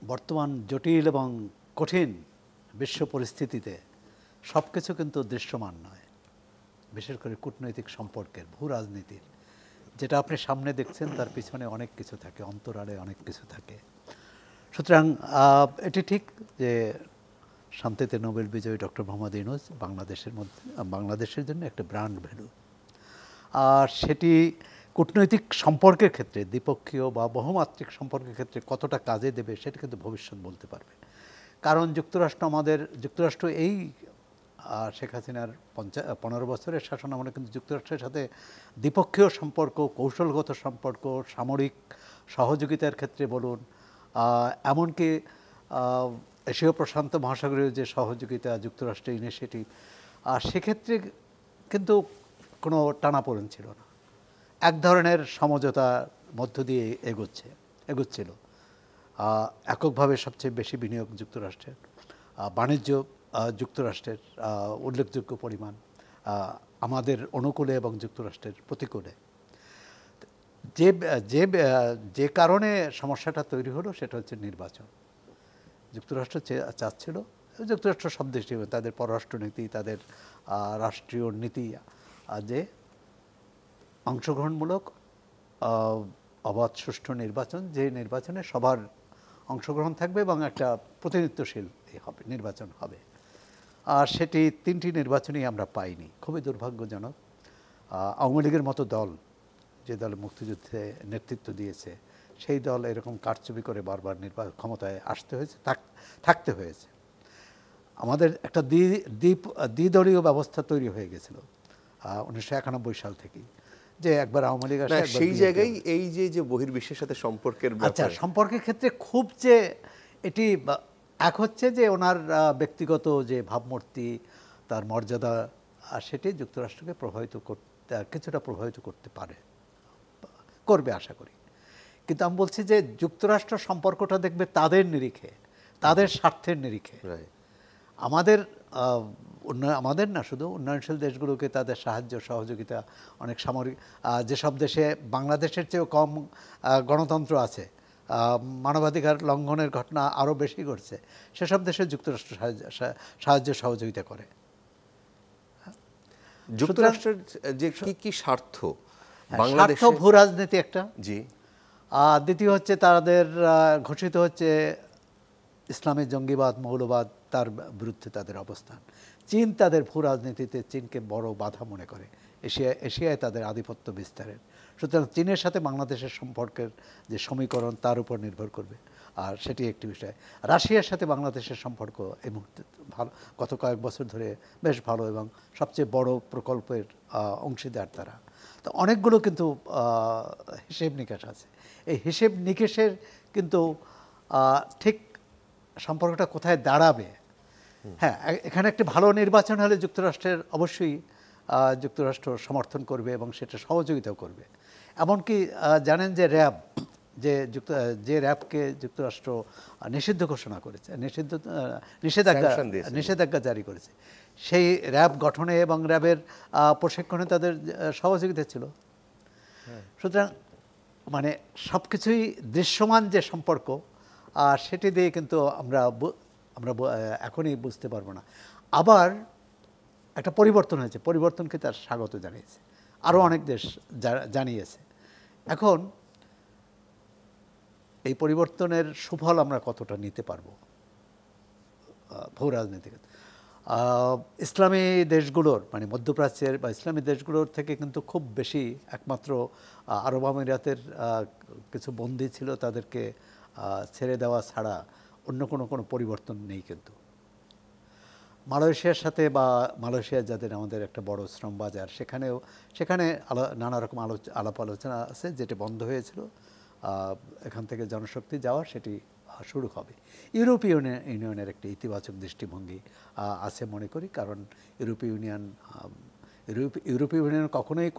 বর্তমান জটিল এবং কঠিন বিশ্ব পরিস্থিতিতে সব কিছু কিন্তু দৃশ্যমান নয়, বিশেষ করে কূটনৈতিক সম্পর্কের, ভূ রাজনীতির। যেটা আপনি সামনে দেখছেন তার পিছনে অনেক কিছু থাকে, অন্তরালে অনেক কিছু থাকে। সুতরাং এটি ঠিক যে শান্তিতে নোবেল বিজয়ী ডক্টর মোহাম্মদ ইউনূস বাংলাদেশের জন্য একটা ব্র্যান্ড ভ্যালু। আর সেটি কূটনৈতিক সম্পর্কের ক্ষেত্রে, দ্বিপক্ষীয় বা বহুমাত্রিক সম্পর্কের ক্ষেত্রে কতটা কাজে দেবে সেটা কিন্তু ভবিষ্যৎ বলতে পারবে। কারণ যুক্তরাষ্ট্র এই শেখ হাসিনার 15 বছরের শাসন আমলে কিন্তু যুক্তরাষ্ট্রের সাথে দ্বিপক্ষীয় সম্পর্ক, কৌশলগত সম্পর্ক, সামরিক সহযোগিতার ক্ষেত্রে বলুন, এমনকি এশীয় প্রশান্ত মহাসাগরীয় যে সহযোগিতা, যুক্তরাষ্ট্রের ইনিশিয়েটিভ, সেক্ষেত্রে কিন্তু কোনো টানাপোড়েন ছিল না। এক ধরনের সমঝোতার মধ্য দিয়ে এগোচ্ছিল। এককভাবে সবচেয়ে বেশি বিনিয়োগ যুক্তরাষ্ট্রের, বাণিজ্য যুক্তরাষ্ট্রের উল্লেখযোগ্য পরিমাণ, আমাদের অনুকূলে এবং যুক্তরাষ্ট্রের প্রতিকূলে। যে কারণে সমস্যাটা তৈরি হলো সেটা হচ্ছে নির্বাচন। যুক্তরাষ্ট্র চাচ্ছিল, যুক্তরাষ্ট্র সব দেশই তাদের পররাষ্ট্রনীতি, তাদের রাষ্ট্রীয় নীতি, যে অংশগ্রহণমূলক অবাধ সুষ্ঠু নির্বাচন, যে নির্বাচনে সবার অংশগ্রহণ থাকবে এবং একটা প্রতিনিধিত্বশীল নির্বাচন হবে। আর সেটি 3টি নির্বাচনই আমরা পাইনি, খুবই দুর্ভাগ্যজনক। আওয়ামী লীগের মতো দল, যে দল মুক্তিযুদ্ধে নেতৃত্ব দিয়েছে, সেই দল এরকম কারচুপি করে বারবার ক্ষমতায় আসতে হয়েছে, থাকতে হয়েছে। আমাদের একটা দ্বিদলীয় ব্যবস্থা তৈরি হয়ে গেছিল 1991 সাল থেকেই, যে একবার আওয়ামী লীগ আসে, সেই জায়গায় এই যে বহির্বিশ্বের সাথে সম্পর্কের ব্যাপারে, সম্পর্কের ক্ষেত্রে খুব যে এটি এক হচ্ছে যে ওনার ব্যক্তিগত যে ভাবমূর্তি, তার মর্যাদা, সেটি যুক্তরাষ্ট্রকে কিছুটা প্রভাবিত করতে করবে আশা করি। কিন্তু আমি বলছি যে যুক্তরাষ্ট্র সম্পর্কটা দেখবে তাদের নিরিখে, তাদের স্বার্থের নিরিখে। আমাদের না, শুধু উন্নয়নশীল দেশগুলোকে তাদের সাহায্য সহযোগিতা, অনেক সামরিক, যেসব দেশে বাংলাদেশের চেয়েও কম গণতন্ত্র আছে, মানবাধিকার লঙ্ঘনের ঘটনা আরও বেশি ঘটছে, সেসব দেশে যুক্তরাষ্ট্র সাহায্য সহযোগিতা করে। যুক্তরাষ্ট্রের যে কি স্বার্থ, স্বার্থ ভূ রাজনীতি একটা, জি। দ্বিতীয় হচ্ছে তাদের ঘোষিত হচ্ছে ইসলামী জঙ্গিবাদ, মৌলবাদ, তার বিরুদ্ধে তাদের অবস্থান। চীন তাদের ভূ রাজনীতিতে চীনকে বড় বাধা মনে করে, এশিয়ায় তাদের আধিপত্য বিস্তারের। সুতরাং চীনের সাথে বাংলাদেশের সম্পর্কের যে সমীকরণ তার উপর নির্ভর করবে, আর সেটি একটি বিষয়। রাশিয়ার সাথে বাংলাদেশের সম্পর্ক এই মুহূর্তে ভালো, গত কয়েক বছর ধরে বেশ ভালো এবং সবচেয়ে বড় প্রকল্পের অংশীদার তারা। তো অনেকগুলো কিন্তু হিসেব নিকেশ আছে। এই হিসেব নিকেশের কিন্তু ঠিক সম্পর্কটা কোথায় দাঁড়াবে, হ্যাঁ, এখানে একটি ভালো নির্বাচন হলে যুক্তরাষ্ট্রের অবশ্যই যুক্তরাষ্ট্র সমর্থন করবে এবং সেটা সহযোগিতাও করবে। এমনকি জানেন যে র্যাব, যে র্যাবকে যুক্তরাষ্ট্র নিষিদ্ধ ঘোষণা করেছে, নিষেধাজ্ঞা জারি করেছে, সেই র্যাব গঠনে এবং র্যাবের প্রশিক্ষণে তাদের সহযোগিতা ছিল। সুতরাং মানে সব কিছুই দৃশ্যমান যে সম্পর্ক, সেটি দিয়ে কিন্তু আমরা এখনই বুঝতে পারবো না। আবার একটা পরিবর্তন হয়েছে, পরিবর্তনকে তার স্বাগত জানিয়েছে, আরও অনেক দেশ জানিয়েছে। এখন এই পরিবর্তনের সুফল আমরা কতটা নিতে পারবো ভূ রাজনীতিকে। ইসলামী দেশগুলোর, মানে মধ্যপ্রাচ্যের বা ইসলামী দেশগুলোর থেকে কিন্তু খুব বেশি একমাত্র আরব আমিরাতের কিছু বন্দী ছিল, তাদেরকে ছেড়ে দেওয়া ছাড়া অন্য কোনো পরিবর্তন নেই। কিন্তু মালয়েশিয়ার সাথে, বা মালয়েশিয়া যাদের আমাদের একটা বড় শ্রম বাজার, সেখানে নানা রকম আলাপ আলোচনা আছে, যেটি বন্ধ হয়েছিল। এখান থেকে জনশক্তি যাওয়া সেটি শুরু হবে। ইউরোপীয় ইউনিয়নের একটি ইতিবাচক দৃষ্টিভঙ্গি আছে মনে করি, কারণ ইউরোপীয় ইউনিয়ন কখনোই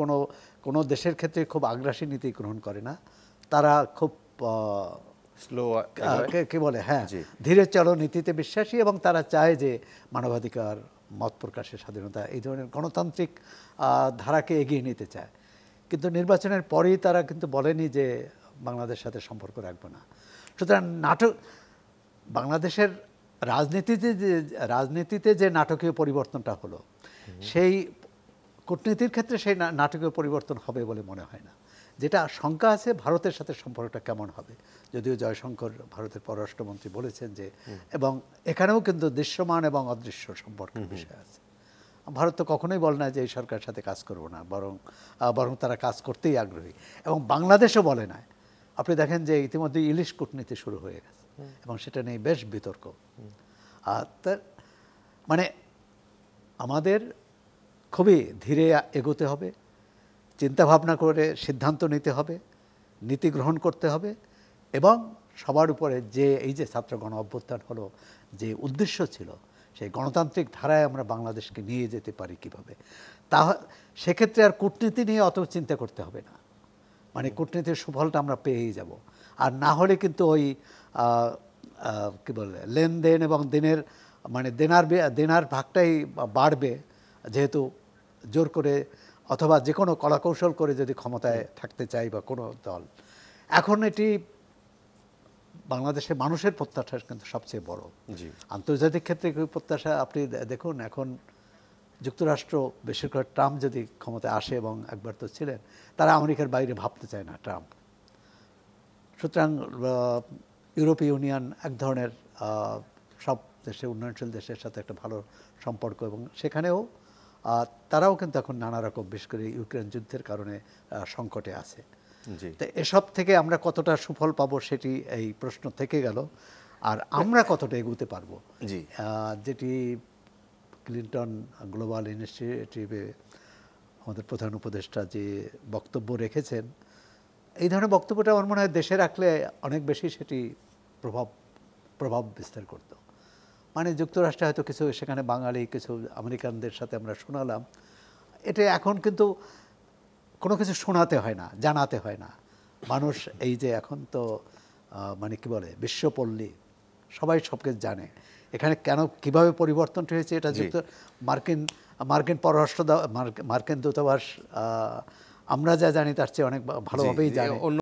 কোনো দেশের ক্ষেত্রে খুব আগ্রাসী নীতি গ্রহণ করে না। তারা খুব স্লো, কি বলে, হ্যাঁ, ধীরে চলো নীতিতে বিশ্বাসী, এবং তারা চায় যে মানবাধিকার, মত প্রকাশের স্বাধীনতা, এই ধরনের গণতান্ত্রিক ধারাকে এগিয়ে নিতে চায়। কিন্তু নির্বাচনের পরেই তারা কিন্তু বলেনি যে বাংলাদেশের সাথে সম্পর্ক রাখবে না। সুতরাং বাংলাদেশের রাজনীতিতে যে নাটকীয় পরিবর্তনটা হলো, সেই কূটনীতির ক্ষেত্রে সেই নাটকীয় পরিবর্তন হবে বলে মনে হয় না। যেটা শঙ্কা আছে, ভারতের সাথে সম্পর্কটা কেমন হবে, যদিও জয়শঙ্কর ভারতের পররাষ্ট্রমন্ত্রী বলেছেন যে, এবং এখানেও কিন্তু দৃশ্যমান এবং অদৃশ্য সম্পর্কের বিষয় আছে। ভারত তো কখনোই বলে না যে এই সরকারের সাথে কাজ করব না, বরং তারা কাজ করতেই আগ্রহী, এবং বাংলাদেশও বলে না। আপনি দেখেন যে ইতিমধ্যে ইলিশ কূটনীতি শুরু হয়ে গেছে এবং সেটা নিয়ে বেশ বিতর্ক। আর তার মানে আমাদের খুবই ধীরে এগোতে হবে, চিন্তা ভাবনা করে সিদ্ধান্ত নিতে হবে, নীতি গ্রহণ করতে হবে, এবং সবার উপরে যে এই যে ছাত্র গণ অভ্যুত্থান হলো, যে উদ্দেশ্য ছিল সেই গণতান্ত্রিক ধারায় আমরা বাংলাদেশকে নিয়ে যেতে পারি কিভাবে, তা সেক্ষেত্রে আর কূটনীতি নিয়ে অত চিন্তা করতে হবে না। মানে কূটনীতির সুফলটা আমরা পেয়েই যাব। আর না হলে কিন্তু ওই কী বলে লেনদেন এবং দেনার ভাগটাই বাড়বে, যেহেতু জোর করে অথবা যে কোনো কলাকৌশল করে যদি ক্ষমতায় থাকতে চাই বা কোনো দল। এখন এটি বাংলাদেশের মানুষের প্রত্যাশা কিন্তু সবচেয়ে বড়। আন্তর্জাতিক ক্ষেত্রে প্রত্যাশা আপনি দেখুন, এখন যুক্তরাষ্ট্র, বিশেষ করে ট্রাম্প যদি ক্ষমতায় আসে, এবং একবার তো ছিলেন, তারা আমেরিকার বাইরে ভাবতে চায় না ট্রাম্প। সুতরাং ইউরোপীয় ইউনিয়ন এক ধরনের সব দেশে, উন্নয়নশীল দেশের সাথে একটা ভালো সম্পর্ক, এবং সেখানেও তারাও কিন্তু এখন নানা রকম, বিশেষ করে ইউক্রেন যুদ্ধের কারণে সংকটে আছে। তো এসব থেকে আমরা কতটা সুফল পাবো সেটি এই প্রশ্ন থেকে গেল। আর আমরা কতটা এগোতে পারবো, যেটি ক্লিন্টন গ্লোবাল ইনিশিয়েটিভে আমাদের প্রধান উপদেষ্টা যে বক্তব্য রেখেছেন, এই ধরনের বক্তব্যটা আমার মনে হয় দেশে রাখলে অনেক বেশি সেটি প্রভাব বিস্তার করত। মানে যুক্তরাষ্ট্রে হয়তো কিছু, সেখানে বাঙালি কিছু আমেরিকানদের সাথে আমরা শোনালাম, এটা এখন কিন্তু কোনো কিছু শোনাতে হয় না, জানাতে হয় না। মানুষ এই যে এখন তো মানে কি বলে বিশ্বপল্লী, সবাই সব কিছু জানে। এখানে কেন কিভাবে পরিবর্তনটা হয়েছে, এটা মার্কিন পররাষ্ট্র মার্কিন দূতাবাস আমরা যা জানি তার চেয়ে অনেক ভালোভাবেই জানে।